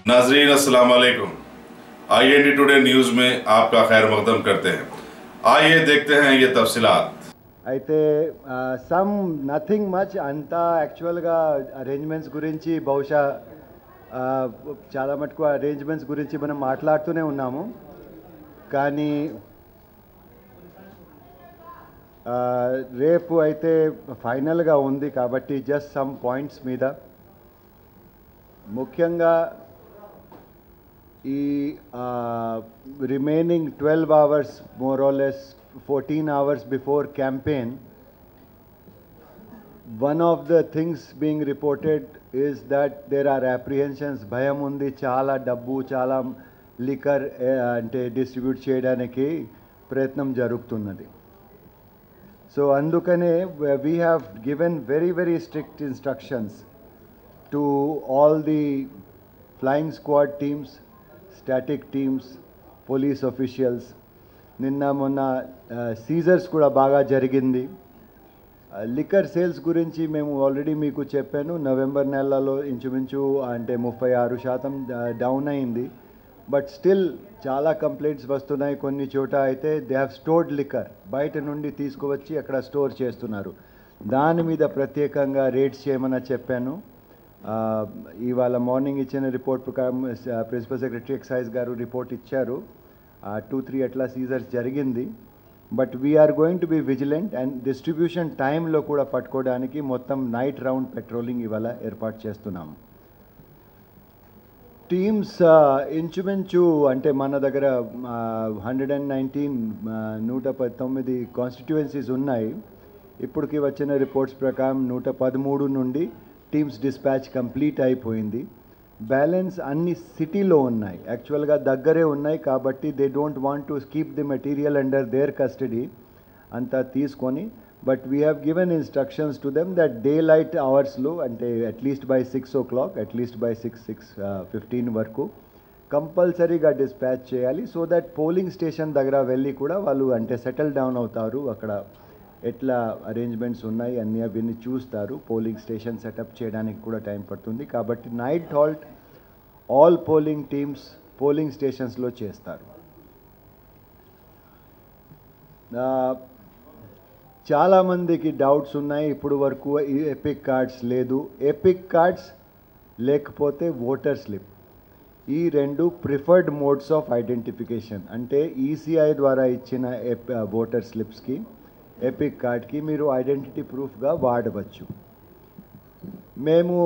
नाजरीन अस्सलाम वालेकुम। IND टुडे न्यूज़ में आपका खैर मकदम करते हैं। आइए देखते हैं ये तफसीलात। అయితే సమ్ నథింగ్ మచ్ అంతా యాక్చువల్గా అరేంజ్మెంట్స్ గురించి బహుశా చాలా మటుకు అరేంజ్మెంట్స్ గురించి మనం మాట్లాడుతూనే ఉన్నాము. కానీ రేపు అయితే ఫైనల్గా ఉంది కాబట్టి జస్ట్ సమ్ పాయింట్స్ మీద ముఖ్యంగా ఈ remaining 12 hours more or less 14 hours before campaign, one of the things being reported is that there are apprehensions, bhayam undi, chala dabbu, chala liquor ante distribute cheyadaniki prayatnam jarugutunnadi. So andukane we have given very strict instructions to all the flying squad teams, static teams, police officials. నిన్న మొన్న scissors కూడా బాగా జరిగింది. Liquor sales గురించి మేము already మీకు చెప్పాను. November నెలలో ఇంచుమించు అంటే 36% డౌన్ అయింది. బట్ స్టిల్ చాలా కంప్లైంట్స్ వస్తున్నాయి. కొన్ని చోట అయితే దే హ్యావ్ స్టోర్డ్ లిక్కర్, బయట నుండి తీసుకువచ్చి అక్కడ స్టోర్ చేస్తున్నారు. దాని మీద ప్రత్యేకంగా రేట్స్ చేయమని చెప్పాను. ఇవాళ మార్నింగ్ ఇచ్చిన రిపోర్ట్ ప్రకారం ప్రిన్సిపల్ సెక్రటరీ ఎక్సైజ్ గారు రిపోర్ట్ ఇచ్చారు. 2-3 అట్లా సీజర్స్ జరిగింది. But we are going to be vigilant and distribution టైంలో కూడా పట్టుకోవడానికి మొత్తం నైట్ రౌండ్ పెట్రోలింగ్ ఇవాళ ఏర్పాటు చేస్తున్నాము. టీమ్స్ ఇంచుమించు అంటే మన దగ్గర 119 కాన్స్టిట్యుయెన్సీస్ ఉన్నాయి. ఇప్పటికి వచ్చిన రిపోర్ట్స్ ప్రకారం 113 నుండి టీమ్స్ డిస్పాచ్ కంప్లీట్ అయిపోయింది. బ్యాలెన్స్ అన్ని సిటీలో ఉన్నాయి, యాక్చువల్గా దగ్గరే ఉన్నాయి. కాబట్టి they don't want to keep the material under their custody అంతా తీసుకొని. But we have given instructions to them that day light అవర్స్లో అంటే at least by 6 o'clock, at least by 6:15 వరకు కంపల్సరీగా డిస్పాచ్ చేయాలి. సో దట్ పోలింగ్ స్టేషన్ దగ్గర వెళ్ళి కూడా వాళ్ళు అంటే సెటిల్ డౌన్ అవుతారు. అక్కడ ఎట్లా అరేంజ్మెంట్స్ ఉన్నాయి అన్నీ అవన్నీ చూస్తారు. పోలింగ్ స్టేషన్ సెటప్ చేయడానికి కూడా టైం పడుతుంది. కాబట్టి night halt all polling teams polling స్టేషన్స్లో చేస్తారు. చాలామందికి డౌట్స్ ఉన్నాయి. ఇప్పుడు వరకు ఎపిక్ కార్డ్స్ లేదు. ఎపిక్ కార్డ్స్ లేకపోతే ఓటర్ స్లిప్, ఈ రెండు ప్రిఫర్డ్ మోడ్స్ ఆఫ్ ఐడెంటిఫికేషన్. అంటే ఈసీఐ ద్వారా ఇచ్చిన ఓటర్ స్లిప్స్కి ఎపిక్ కార్డ్కి మీరు ఐడెంటిటీ ప్రూఫ్గా వాడవచ్చు. మేము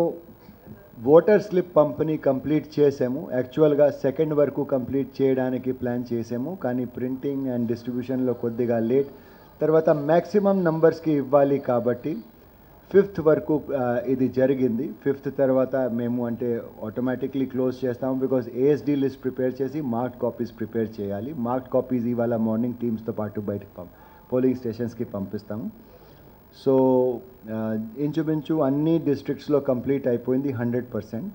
ఓటర్ స్లిప్ పంపిణీ కంప్లీట్ చేసాము. యాక్చువల్గా 2nd వరకు కంప్లీట్ చేయడానికి ప్లాన్ చేసాము. కానీ ప్రింటింగ్ అండ్ డిస్ట్రిబ్యూషన్లో కొద్దిగా లేట్. తర్వాత మ్యాక్సిమం నంబర్స్కి ఇవ్వాలి కాబట్టి 5th వరకు ఇది జరిగింది. 5th తర్వాత మేము అంటే ఆటోమేటిక్లీ క్లోజ్ చేస్తాము. బికాజ్ ఏఎస్డి లిస్ట్ ప్రిపేర్ చేసి మార్క్డ్ కాపీస్ ప్రిపేర్ చేయాలి. మార్క్డ్ కాపీస్ ఇవాళ మార్నింగ్ టీమ్స్తో పాటు బయటకు పోలింగ్ స్టేషన్స్కి పంపిస్తాము. సో ఇంచుమించు అన్ని డిస్ట్రిక్ట్స్లో కంప్లీట్ అయిపోయింది 100%.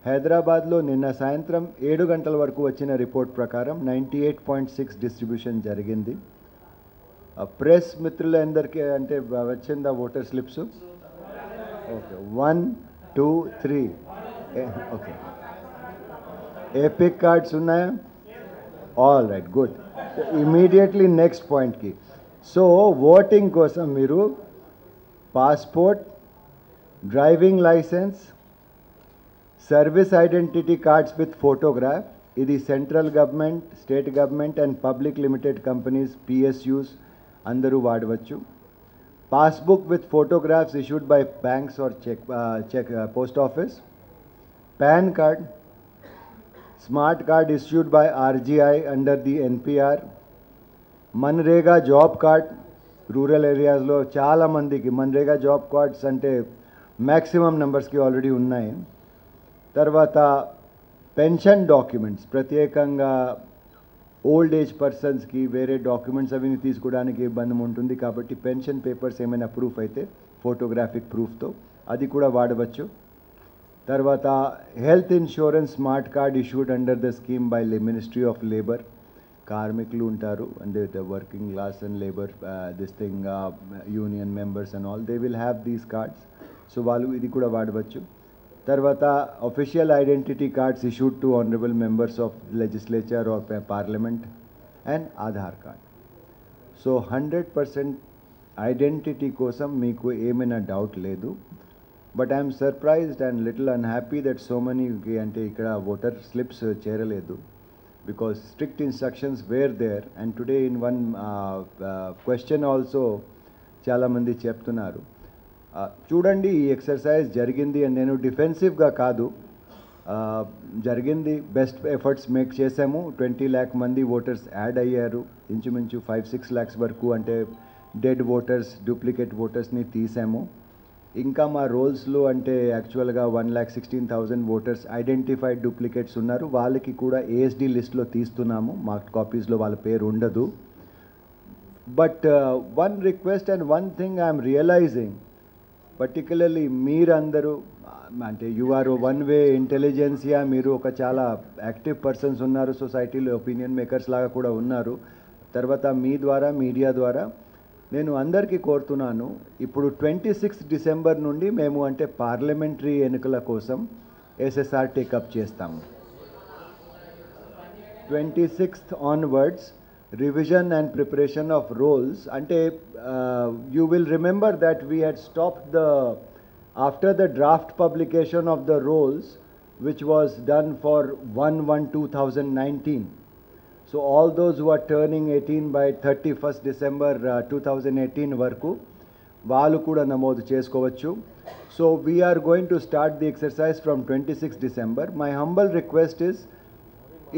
హైదరాబాద్లో నిన్న సాయంత్రం 7 గంటల వరకు వచ్చిన రిపోర్ట్ ప్రకారం 98.6 డిస్ట్రిబ్యూషన్ జరిగింది. ప్రెస్ మిత్రులందరికీ అంటే వచ్చిందా voter slips? Okay, 1, 2, 3 okay. EPIC cards ఉన్నాయా? All right, good. Immediately next పాయింట్కి. సో ఓటింగ్ కోసం మీరు passport, driving licence, service identity cards with photograph, ఇది central government, state government and public limited companies PSUs అందరూ వాడవచ్చు. Passbook with photographs issued by banks or check post office, pan card, smart card issued by RGI under the NPR, MNREGA job card. Rural ఏరియాస్లో చాలామందికి MNREGA job cards అంటే maximum నెంబర్స్కి already ఉన్నాయి. తర్వాత pension documents, ప్రత్యేకంగా old age పర్సన్స్కి వేరే documents అవి తీసుకోవడానికి ఇబ్బంది ఉంటుంది. కాబట్టి పెన్షన్ పేపర్స్ ఏమైనా ప్రూఫ్ అయితే ఫోటోగ్రాఫిక్ ప్రూఫ్తో అది కూడా వాడవచ్చు. తర్వాత health insurance smart card issued under the scheme by ministry of labour. కార్మికులు ఉంటారు అంటే working class and labour this thing union members and all they will have these cards. So వాళ్ళు ఇది కూడా వాడవచ్చు. తర్వాత official identity cards issued to honorable members of legislature or parliament and Aadhaar card. So 100% identity కోసం మీకు ఏమైనా doubt లేదు. But I'm surprised and little unhappy that so మెనీకి అంటే ఇక్కడ ఓటర్ స్లిప్స్ చేరలేదు, because strict instructions were there. And today in one question also చాలామంది చెప్తున్నారు, చూడండి ఈ ఎక్సర్సైజ్ జరిగింది అని. నేను డిఫెన్సివ్గా కాదు, జరిగింది, బెస్ట్ ఎఫర్ట్స్ మేక్ చేసాము. 20 lakh మంది ఓటర్స్ యాడ్ అయ్యారు, ఇంచుమించు 5-6 lakhs వరకు అంటే డెడ్ ఓటర్స్, డూప్లికేట్ ఓటర్స్ని తీసాము. ఇంకా మా రోల్స్లో అంటే యాక్చువల్గా 1,16,000 ఓటర్స్ ఐడెంటిఫైడ్ డూప్లికేట్స్ ఉన్నారు, వాళ్ళకి కూడా ఏఎస్డి లిస్ట్లో తీస్తున్నాము, మార్క్డ్ కాపీస్లో వాళ్ళ పేరు ఉండదు. But one request and one thing I'm realising, particularly మీరందరూ అంటే you are one way intelligentsia, మీరు ఒక చాలా యాక్టివ్ పర్సన్స్ ఉన్నారు సొసైటీలో, ఒపీనియన్ మేకర్స్ లాగా కూడా ఉన్నారు. తర్వాత మీ ద్వారా, మీడియా ద్వారా నేను అందరికీ కోరుతున్నాను, ఇప్పుడు 26 December నుండి మేము అంటే పార్లమెంటరీ ఎన్నికల కోసం ఎస్ఎస్ఆర్ టేకప్ చేస్తాము. 26th onwards revision and preparation of rolls ante you will remember that we had stopped after the draft publication of the rolls, which was done for 1/1/2019. So all those who are turning 18 by 31st December 2018 varaku vaalu kuda namodu chesukovachu. So we are going to start the exercise from 26 December. My humble request is,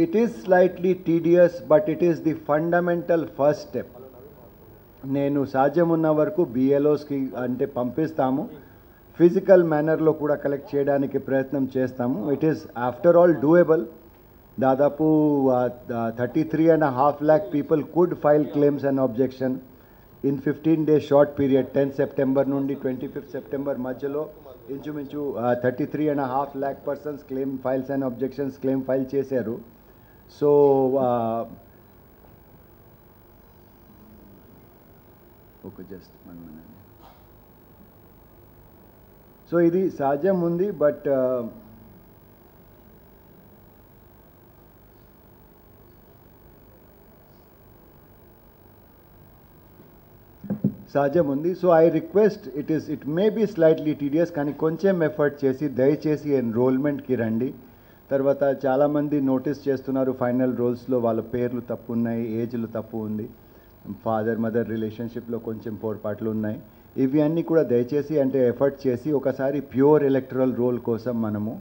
it is slightly tedious, but it is the fundamental first step. నేను సాధ్యమున్న వరకు బిఎల్ఓస్కి అంటే పంపిస్తాము, physical మేనర్లో కూడా collect చేయడానికి ప్రయత్నం చేస్తాము. It is after all doable. దాదాపు 33.5 lakh people could file claims and objection in 15 days short period. 10 September నుండి 25 September మధ్యలో ఇంచుమించు 33.5 lakh persons claim files and objections claim file చేశారు. So okay, just 1 minute. So ఇది సాధ్యం ఉంది, but సాధ్యం ఉంది. So I request, it may be slightly tedious, కానీ కొంచెం ఎఫర్ట్ చేసి దయచేసి ఎన్రోల్మెంట్కి రండి. తర్వాత చాలామంది నోటీస్ చేస్తున్నారు ఫైనల్ రోల్స్లో వాళ్ళ పేర్లు తప్పు ఉన్నాయి, ఏజ్లు తప్పు ఉంది, ఫాదర్ మదర్ రిలేషన్షిప్లో కొంచెం పొరపాట్లు ఉన్నాయి. ఇవి అన్నీ కూడా దయచేసి అంటే ఎఫర్ట్ చేసి ఒకసారి ప్యూర్ ఎలక్టరల్ రోల్ కోసం మనము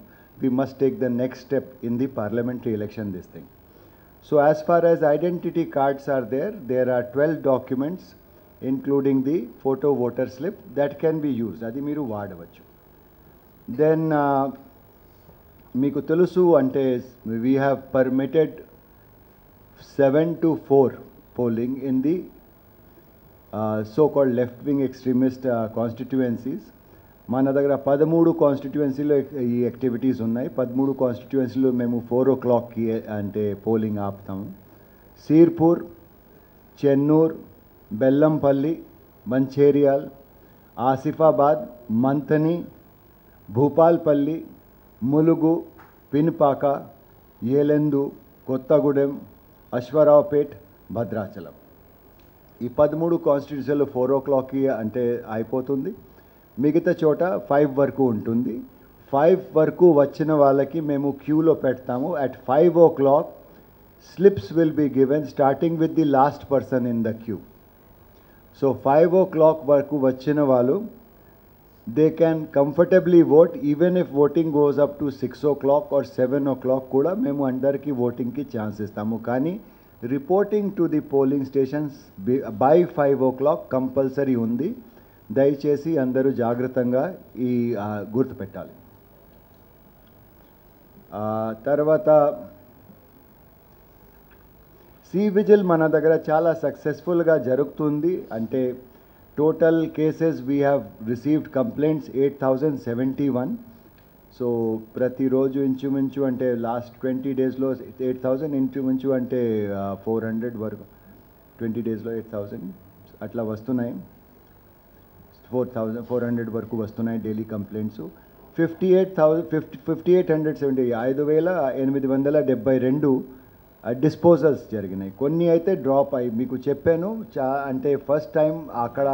we must take the next step in the parliamentary election this thing. So as far as identity cards are there are 12 documents including the photo voter slip that can be used, అది మీరు వాడవచ్చు. Then మీకు తెలుసు అంటే we have permitted 7 to 4 polling in the so-called left-wing extremist constituencies. మన దగ్గర 13 కాన్స్టిట్యుయెన్సీలో ఈ activities ఉన్నాయి. 13 కాన్స్టిట్యుయెన్సీలో మేము 4 o'clockకి అంటే పోలింగ్ ఆపుతాము. సిర్పూర్, చెన్నూర్, బెల్లంపల్లి, మంచేరియాల్, ఆసిఫాబాద్, మంతని, భూపాల్పల్లి, ములుగు, పిన్పాక, ఏలెందు, కొత్తగూడెం, అశ్వరావుపేట్, భద్రాచలం. ఈ 13 కాన్స్టిట్యూన్సీలో 4 o'clockకి అంటే అయిపోతుంది. మిగతా చోట 5 వరకు ఉంటుంది. 5 వరకు వచ్చిన వాళ్ళకి మేము క్యూలో పెడతాము. At 5 o'clock slips will be given starting with the last person in the queue. So 5 o'clock వరకు వచ్చిన వాళ్ళు they can comfortably vote even if voting goes up to 6 o'clock or 7 o'clock కూడా మేము అందరికీ ఓటింగ్కి ఛాన్స్ ఇస్తాము. కానీ reporting to the polling stations by 5 o'clock compulsory ఉంది. దయచేసి అందరూ జాగ్రత్తగా ఈ గుర్తుపెట్టాలి. తర్వాత సి విజిల్ మన దగ్గర చాలా సక్సెస్ఫుల్గా జరుగుతుంది. అంటే total cases we have received complaints 8,071. So ప్రతిరోజు ఇంచుమించు అంటే లాస్ట్ 20 daysలో 8,000 ఇంచుమించు అంటే 400 వరకు 20 daysలో 8,000 అట్లా వస్తున్నాయి. 4,400 వరకు వస్తున్నాయి డైలీ కంప్లైంట్స్. 58,872 డిస్పోజల్స్ జరిగినాయి. కొన్ని అయితే డ్రాప్ అయ్యి మీకు చెప్పాను అంటే ఫస్ట్ టైం అక్కడ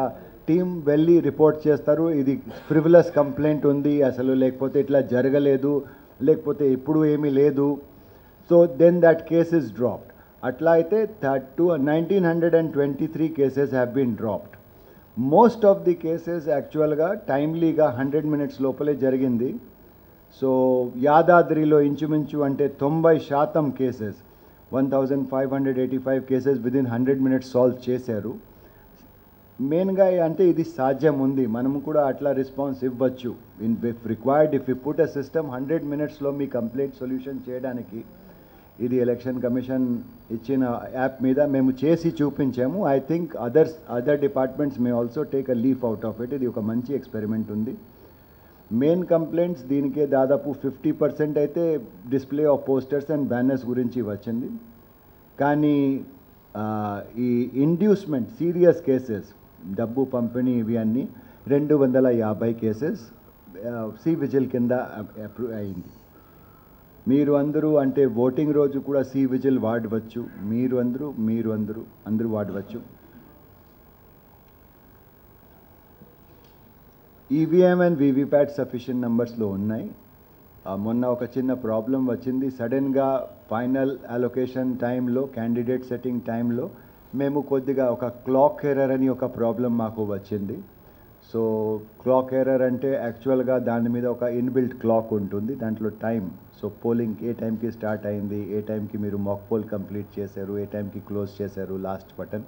టీం వెళ్ళి రిపోర్ట్ చేస్తారు, ఇది ఫ్రివిలస్ కంప్లైంట్ ఉంది అసలు, లేకపోతే ఇట్లా జరగలేదు, లేకపోతే ఇప్పుడు ఏమీ లేదు. So then that case is dropped. అట్లా అయితే 1923 cases have been dropped. Most of the cases యాక్చువల్గా టైమ్లీగా 100 minutes లోపలే జరిగింది. సో యాదాద్రిలో ఇంచుమించు అంటే 90% cases 1585 cases within 100 minutes solve చేశారు. మెయిన్గా అంటే ఇది సాధ్యం ఉంది, మనము కూడా అట్లా రెస్పాన్స్ ఇవ్వచ్చు. If required, if you put a system 100 minutesలో మీ కంప్లైంట్ సొల్యూషన్ చేయడానికి, ఇది ఎలక్షన్ కమిషన్ ఇచ్చిన యాప్ మీద మేము చేసి చూపించాము. I think other departments may also take a leaf out of it. ఇది ఒక మంచి ఎక్స్పెరిమెంట్ ఉంది. మెయిన్ కంప్లైంట్స్ దీనికే దాదాపు 50% అయితే display of posters and banners గురించి వచ్చింది. కానీ ఈ ఇండ్యూస్మెంట్ సీరియస్ కేసెస్, డబ్బు పంపిణీ, ఇవి అన్నీ 250 కేసెస్ సి విజిల్ కింద అప్రూవ్ అయింది. మీరు అందరూ అంటే ఓటింగ్ రోజు కూడా సి విజిల్ వాడవచ్చు, మీరు అందరూ వాడవచ్చు. ఈవీఎం అండ్ వీవీప్యాట్ సఫిషియెంట్ నెంబర్స్లో ఉన్నాయి. మొన్న ఒక చిన్న ప్రాబ్లం వచ్చింది. సడన్గా ఫైనల్ అలొకేషన్ టైంలో, క్యాండిడేట్ సెట్టింగ్ టైంలో మేము కొద్దిగా ఒక క్లాక్ ఎర్రర్ అని ఒక ప్రాబ్లం మాకు వచ్చింది. సో క్లాక్ ఎర్రర్ అంటే యాక్చువల్గా దాని మీద ఒక ఇన్బిల్ట్ క్లాక్ ఉంటుంది, దాంట్లో టైం. సో పోలింగ్ ఏ టైంకి స్టార్ట్ అయింది, ఏ టైంకి మీరు మాక్ పోల్ కంప్లీట్ చేశారు, ఏ టైంకి క్లోజ్ చేశారు, లాస్ట్ బటన్,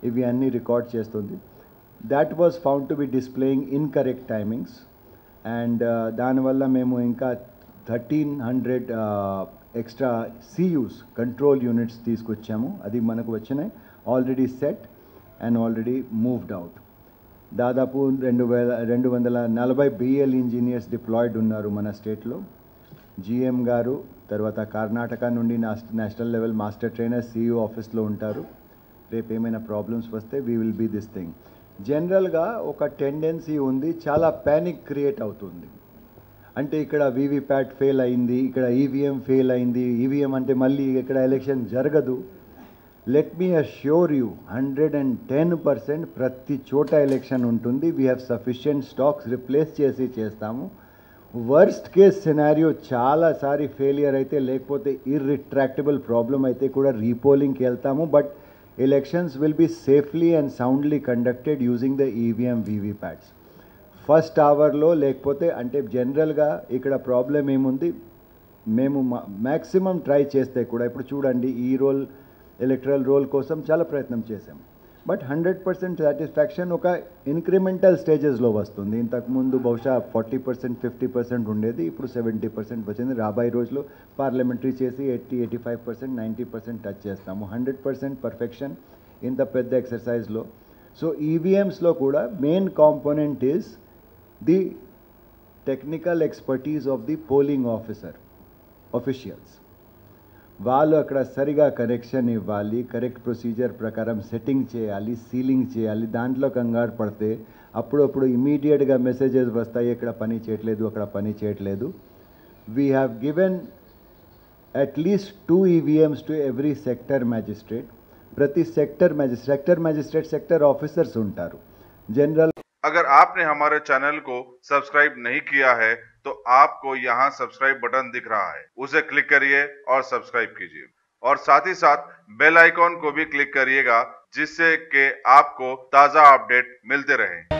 ఇవి అన్నీ రికార్డ్ చేస్తుంది. That was found to be displaying incorrect timings. And దానివల్ల మేము ఇంకా 1300 ఎక్స్ట్రా సియూస్ కంట్రోల్ యూనిట్స్ తీసుకొచ్చాము. అది మనకు వచ్చినాయి, already set and already moved out. దాదాపు 240 BL ఇంజనీర్స్ డిప్లాయిడ్ ఉన్నారు మన స్టేట్లో. GM గారు, తర్వాత కర్ణాటక నుండి national level master trainer CEO ఆఫీస్లో ఉంటారు. రేపు ఏమైనా ప్రాబ్లమ్స్ వస్తే we will be this thing. జనరల్గా ఒక టెండెన్సీ ఉంది, చాలా ప్యానిక్ క్రియేట్ అవుతుంది. అంటే ఇక్కడ వీవీప్యాట్ ఫెయిల్ అయింది, ఇక్కడ ఈవీఎం ఫెయిల్ అయింది, ఈవీఎం అంటే మళ్ళీ ఇక్కడ ఎలక్షన్ జరగదు. లెట్ మీ అష్యూర్ యూ 110% ప్రతి చోట ఎలక్షన్ ఉంటుంది. We have sufficient stocks, replace చేస్తాము. వర్స్ట్ కేస్ సినారియో చాలాసారి ఫెయిలియర్ అయితే, లేకపోతే ఇర్రిట్రాక్టబుల్ ప్రాబ్లం అయితే కూడా రీపోలింగ్కి వెళ్తాము. But elections will be safely and soundly conducted using the EVM VVPATs. First అవర్లో లేకపోతే అంటే జనరల్గా ఇక్కడ ప్రాబ్లం ఏముంది, మేము మ్యాక్సిమం ట్రై చేస్తే కూడా, ఇప్పుడు చూడండి ఈ ఎలక్ట్రల్ రోల్ కోసం చాలా ప్రయత్నం చేసాం. బట్ 100% సాటిస్ఫాక్షన్ ఒక ఇంక్రిమెంటల్ స్టేజెస్లో వస్తుంది. ఇంతకుముందు బహుశా 40%, 50% ఉండేది, ఇప్పుడు 70% వచ్చింది. రాబోయే రోజులో పార్లమెంటరీ చేసి 80-85%, 90% టచ్ చేస్తాము. 100% పర్ఫెక్షన్ ఇంత పెద్ద ఎక్సర్సైజ్లో. సో ఈవీఎంస్లో కూడా main component is the technical expertise of the polling officials. వాళ్ళు అక్కడ సరిగా కరెక్షన్ ఇవ్వాలి, కరెక్ట్ ప్రొసీజర్ ప్రకారం సెట్టింగ్ చేయాలి, సీలింగ్ చేయాలి. దాంట్లో కంగారు పడితే అప్పుడప్పుడు ఇమీడియట్గా మెసేజెస్ వస్తాయి, ఇక్కడ పని చేయట్లేదు, అక్కడ పని చేయట్లేదు. We have given at least 2 EVMs to every sector magistrate. ప్రతి సెక్టర్ మ్యాజిస్ట్రేట్ సెక్టర్ ఆఫీసర్స్ ఉంటారు. जनरल अगर आपने हमारे चैनल को सब्सक्राइब नहीं किया है तो आपको यहाँ सब्सक्राइब बटन दिख रहा है, उसे क्लिक करिए और सब्सक्राइब कीजिए और साथ ही साथ बेल आइकॉन को भी क्लिक करिएगा, जिससे कि आपको ताज़ा अपडेट मिलते रहे।